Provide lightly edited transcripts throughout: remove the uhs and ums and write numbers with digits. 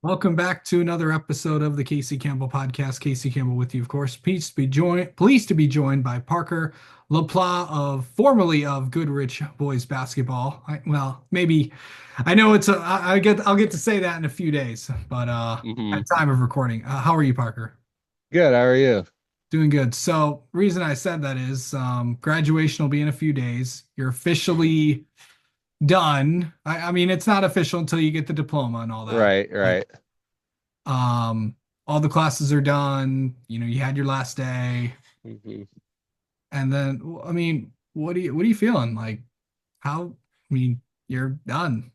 Welcome back to another episode of the Casey Campbell podcast. Casey Campbell with you, of course. Pleased to be joined by Parker LePla of formerly of Goodrich boys basketball. Maybe I know I'll get to say that in a few days, but hmm at time of recording. How are you, Parker? Good. How are you? Doing good. So, reason I said that is graduation will be in a few days. You're officially done. I mean, it's not official until you get the diploma and all that. Right, right. Um, all the classes are done. You had your last day, hmm and then I mean, what are you feeling? Like how? I mean, you're done.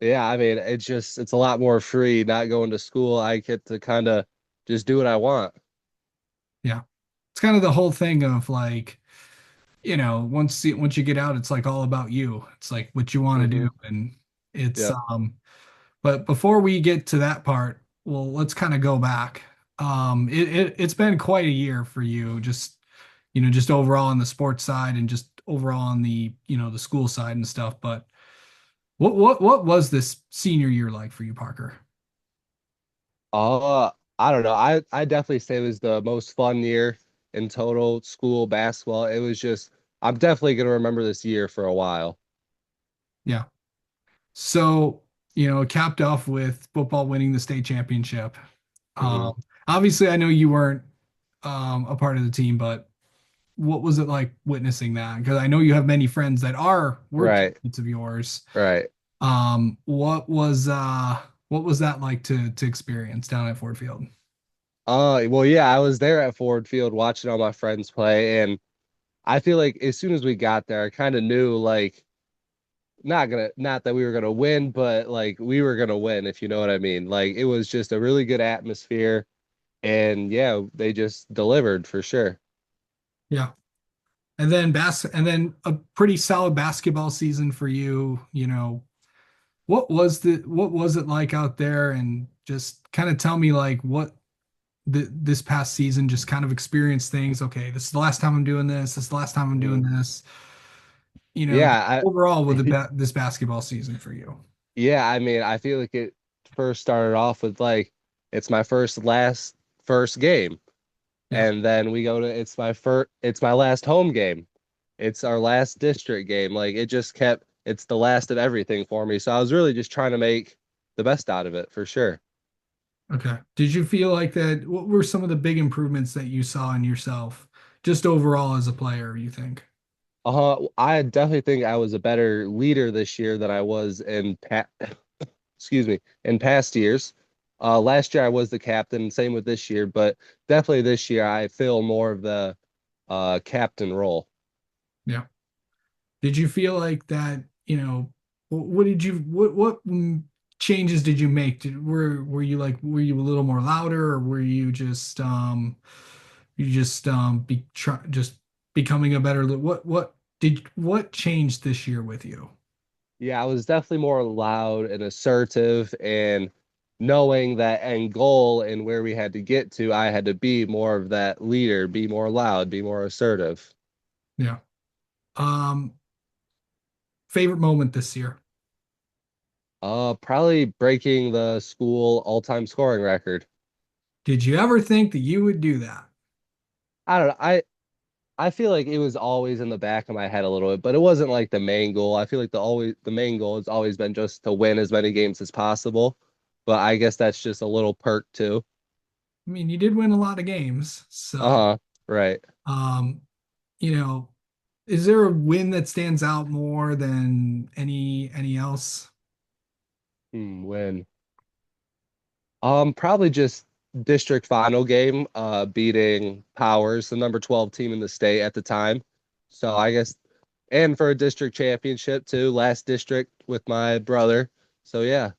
Yeah, I mean, it's a lot more free not going to school. I get to kind of just do what I want. Yeah, it's kind of the whole thing of like, once you get out, it's like all about you. It's like what you want to hmm do, and it's Yep. But before we get to that part, well, let's kind of go back. It's been quite a year for you, just overall on the sports side and just overall on the school side and stuff. But what was this senior year like for you, Parker? Uh, I don't know. I definitely say it was the most fun year in total school basketball. It was just I'm definitely gonna remember this year for a while. Yeah. So, it capped off with football winning the state championship. hmm Obviously, I know you weren't a part of the team, but what was it like witnessing that? Because I know you have many friends that were Right, teammates of yours. right. What was that like to experience down at Ford Field? Well, yeah, I was there at Ford Field watching all my friends play, and I feel like as soon as we got there, I kind of knew like not that we were gonna win, but like we were gonna win, if you know what I mean. Like it was just a really good atmosphere, and yeah, they just delivered for sure. Yeah. And then a pretty solid basketball season for you, what was it like out there and just kind of tell me like what this past season just kind of experienced things. Okay, this is the last time I'm doing this. This is the last time I'm doing Mhm. this. Yeah, Overall with I this basketball season for you. yeah, I mean, I feel like it first started off with like it's my first game, Yeah. and then we go to it's my last home game. It's our last district game. Like it just kept it's the last of everything for me. So I was really just trying to make the best out of it for sure. Okay. Did you feel like that? What were some of the big improvements that you saw in yourself, just overall as a player, you think? I definitely think I was a better leader this year than I was excuse me, in past years. Last year I was the captain, same with this year, but definitely this year I feel more of the captain role. Yeah. Did you feel like that, what changes did you make? Were you a little more louder or were just becoming a better what changed this year with you? Yeah, I was definitely more loud and assertive and knowing that end goal and where we had to get to, I had to be more of that leader, be more loud, be more assertive. Yeah. Um, Favorite moment this year? Probably breaking the school all-time scoring record. Did you ever think that you would do that? I don't know. I feel like it was always in the back of my head a little bit, but it wasn't like the main goal. I feel like the main goal has always been just to win as many games as possible. But I guess that's just a little perk too. I mean, you did win a lot of games, so Uh-huh. Right. um, you know, is there a win that stands out more than any else? Win. Probably just district final game, beating Powers, the number 12 team in the state at the time. So I guess and for a district championship too, last district with my brother. So yeah.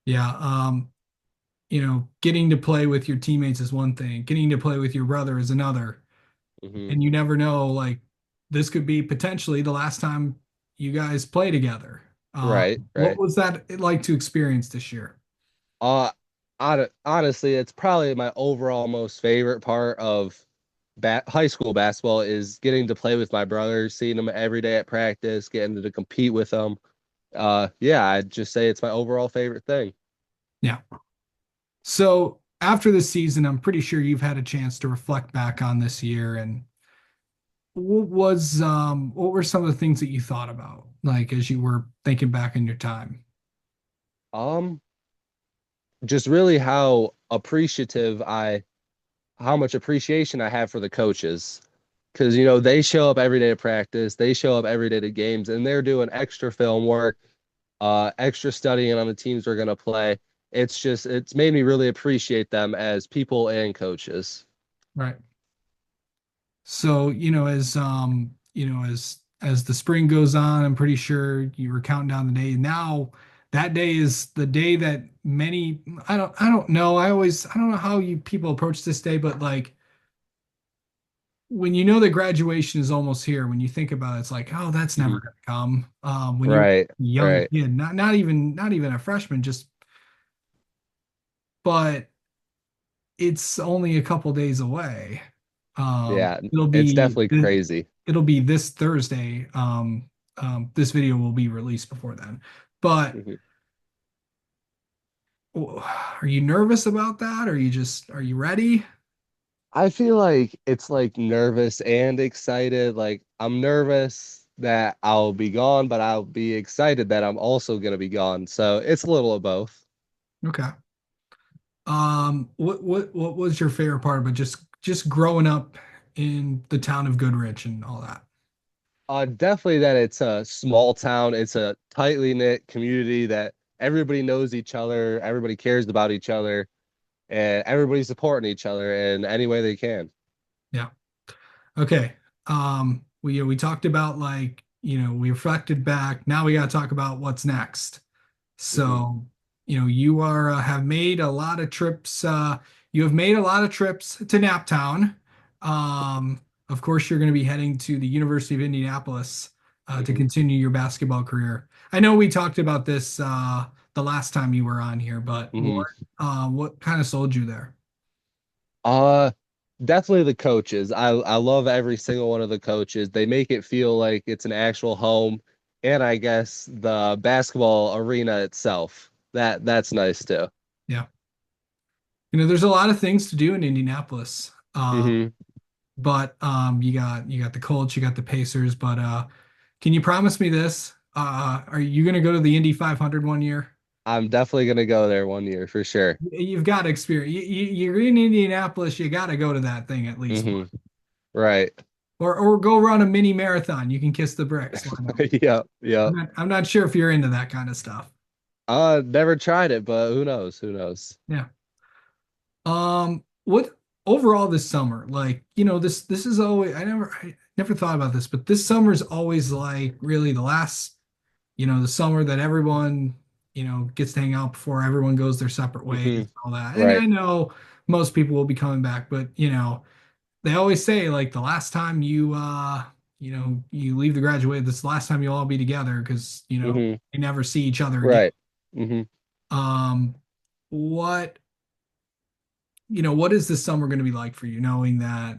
Yeah, getting to play with your teammates is one thing, getting to play with your brother is another. hmm And you never know, like this could be potentially the last time you guys play together. Right, What right. was that like to experience this year? Uh, Honestly, it's probably my overall most favorite part of high school basketball is getting to play with my brother, seeing him every day at practice, getting to compete with him. Yeah, I'd just say it's my overall favorite thing. Yeah. So after the season, I'm pretty sure you've had a chance to reflect back on this year and what were some of the things that you thought about, like as you were thinking back in your time? Um, just really how much appreciation I have for the coaches. Because, they show up every day to practice, they show up every day to games, and they're doing extra film work, extra studying on the teams we're going to play. It's made me really appreciate them as people and coaches. Right. So, as the spring goes on, I'm pretty sure you were counting down the day. Now, that day is the day that many I don't know. I don't know how you people approach this day, but like when you know that graduation is almost here, when you think about it, it's like, oh, that's never Mhm. gonna come. When you're a Right, young right. kid, not even a freshman, just but it's only a couple days away. Um, Yeah, it'll it's be definitely crazy. it'll be this Thursday. This video will be released before then. But Mhm. are you nervous about that? Are you ready? I feel like it's like nervous and excited. Like I'm nervous that I'll be gone, but I'll be excited that I'm also gonna be gone. So it's a little of both. Okay. What was your favorite part about just growing up in the town of Goodrich and all that? Definitely that it's a small town. It's a tightly knit community that everybody knows each other, everybody cares about each other, and everybody's supporting each other in any way they can. Yeah. Okay. We talked about like, we reflected back. Now we got to talk about what's next. Hmm. So, you are have made a lot of trips. You have made a lot of trips to Naptown. Of course, you're going to be heading to the University of Indianapolis to Hmm. continue your basketball career. I know we talked about this the last time you were on here, but Hmm. what kind of sold you there? Uh, Definitely the coaches. I love every single one of the coaches. They make it feel like it's an actual home, and I guess the basketball arena itself. That's nice too. Yeah, there's a lot of things to do in Indianapolis. Hmm. But you got the Colts, you got the Pacers, but can you promise me this? Are you going to go to the Indy 500 one year? I'm definitely gonna go there one year for sure. You've got to experience. You're in Indianapolis. You got to go to that thing at least Hmm. once, Right. or go run a mini marathon. You can kiss the bricks. Why not? Yep. Yep. I'm not sure if you're into that kind of stuff. Never tried it, but who knows? Who knows? Yeah. What overall this summer, like, this is always I never thought about this, but this summer is always like really the last, the summer that everyone, gets to hang out before everyone goes their separate ways Hmm. and all that. And Right. I know most people will be coming back, but they always say like the last time you leave the graduate, this is the last time you'll all be together because, Hmm. you never see each other again. Right. Hmm. Um, what, what is this summer going to be like for you, knowing that,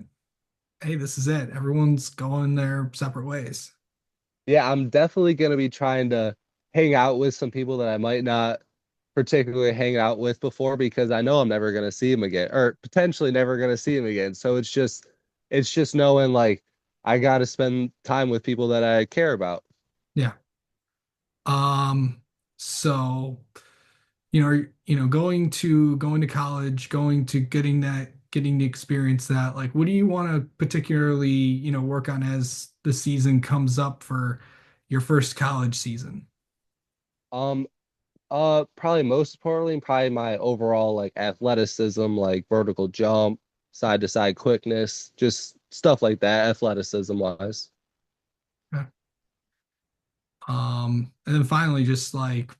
hey, this is it. Everyone's going their separate ways. Yeah, I'm definitely gonna be trying to hang out with some people that I might not particularly hang out with before because I know I'm never gonna see him again, or potentially never gonna see him again. So it's just knowing like I gotta spend time with people that I care about. Yeah. Um, so going to college, going to getting to experience that, like what do you want to particularly, work on as the season comes up for your first college season? Um, Probably most importantly, probably my overall like athleticism, like vertical jump, side to side quickness, just stuff like that, athleticism wise. Okay. And then finally, just like,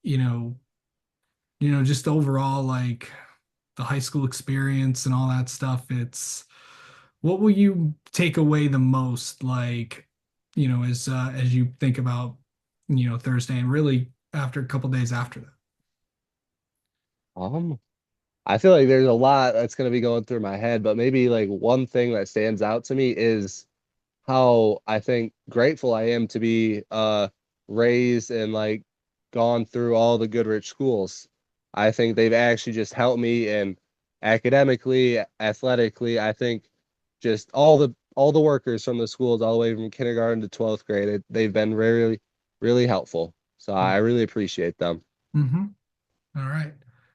you know, just overall like the high school experience and all that stuff, it's what will you take away the most, like, as you think about, Thursday and really after a couple days after that? Um, I feel like there's a lot that's going to be going through my head, but maybe like one thing that stands out to me is how I think grateful I am to be raised and like gone through all the Goodrich schools. I think they've actually just helped me in academically, athletically. I think just all the workers from the schools all the way from kindergarten to 12th grade, they've been really, really helpful. So I really appreciate them. Mm-hmm. All right.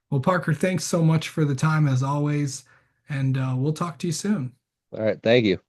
Well, Parker, thanks so much for the time as always, and we'll talk to you soon. All right, thank you.